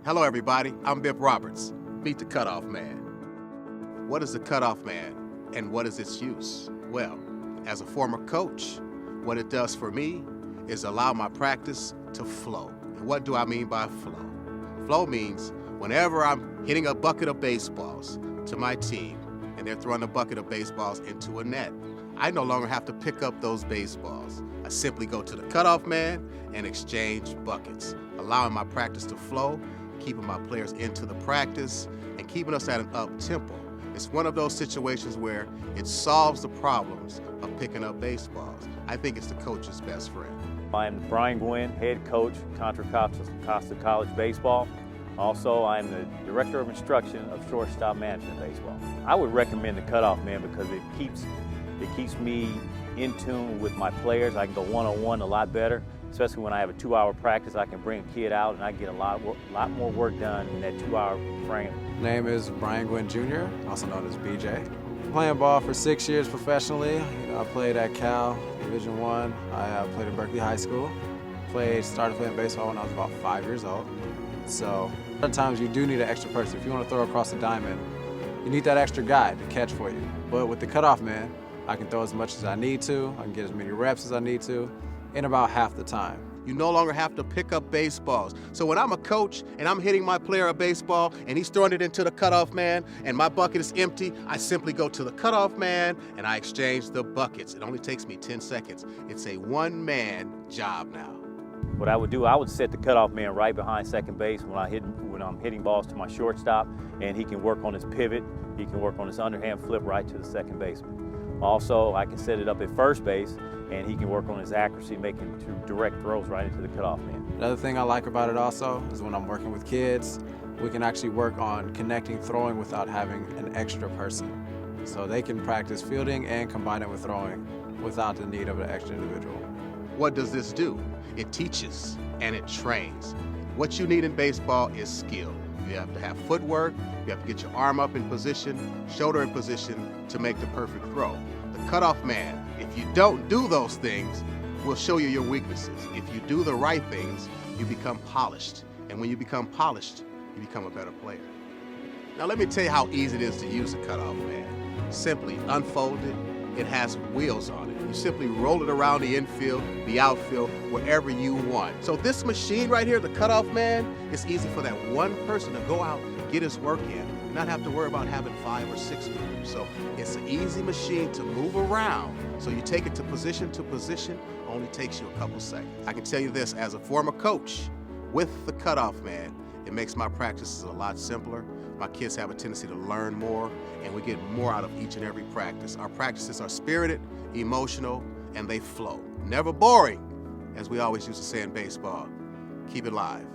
Hello everybody, I'm Bip Roberts. Meet the Cutoff Man. What is the Cutoff Man and what is its use? Well, as a former coach, what it does for me is allow my practice to flow. And what do I mean by flow? Flow means whenever I'm hitting a bucket of baseballs to my team and they're throwing a bucket of baseballs into a net, I no longer have to pick up those baseballs. I simply go to the Cutoff Man and exchange buckets, allowing my practice to flow, keeping my players into the practice, and keeping us at an up-tempo. It's one of those situations where it solves the problems of picking up baseballs. I think it's the coach's best friend. I'm Brian Gwynn, head coach, Contra Costa College Baseball. Also, I'm the Director of Instruction of Shortstop Management Baseball. I would recommend the Cutoff Man because it keeps me in tune with my players. I can go one-on-one a lot better, especially when I have a 2-hour practice. I can bring a kid out and I get a lot more work done in that 2-hour frame. Name is Brian Gwynn Jr., also known as BJ. Playing ball for 6 years professionally. I played at Cal, Division I. I played at Berkeley High School. Started playing baseball when I was about 5 years old. So sometimes you do need an extra person. If you want to throw across the diamond, you need that extra guy to catch for you. But with the Cutoff Man, I can throw as much as I need to. I can get as many reps as I need to in about half the time. You no longer have to pick up baseballs. So when I'm a coach and I'm hitting my player a baseball and he's throwing it into the Cutoff Man and my bucket is empty, I simply go to the Cutoff Man and I exchange the buckets. It only takes me 10 seconds. It's a one-man job now. What I would do, I would set the Cutoff Man right behind second base when I'm hitting balls to my shortstop, and he can work on his pivot. He can work on his underhand flip right to the second baseman. Also, I can set it up at first base, and he can work on his accuracy, making direct throws right into the Cutoff Man. Another thing I like about it also is when I'm working with kids, we can actually work on connecting throwing without having an extra person. So they can practice fielding and combine it with throwing without the need of an extra individual. What does this do? It teaches and it trains. What you need in baseball is skill. You have to have footwork, you have to get your arm up in position, shoulder in position to make the perfect throw. The Cutoff Man, if you don't do those things, will show you your weaknesses. If you do the right things, you become polished. And when you become polished, you become a better player. Now let me tell you how easy it is to use the Cutoff Man. Simply unfold it. It has wheels on it. You simply roll it around the infield, the outfield, wherever you want. So this machine right here, the Cutoff Man, it's easy for that one person to go out, get his work in, and not have to worry about having 5 or 6 people. So it's an easy machine to move around. So you take it to position, only takes you a couple seconds. I can tell you this, as a former coach, with the Cutoff Man, it makes my practices a lot simpler. My kids have a tendency to learn more, and we get more out of each and every practice. Our practices are spirited, emotional, and they flow. Never boring, as we always used to say in baseball. Keep it live.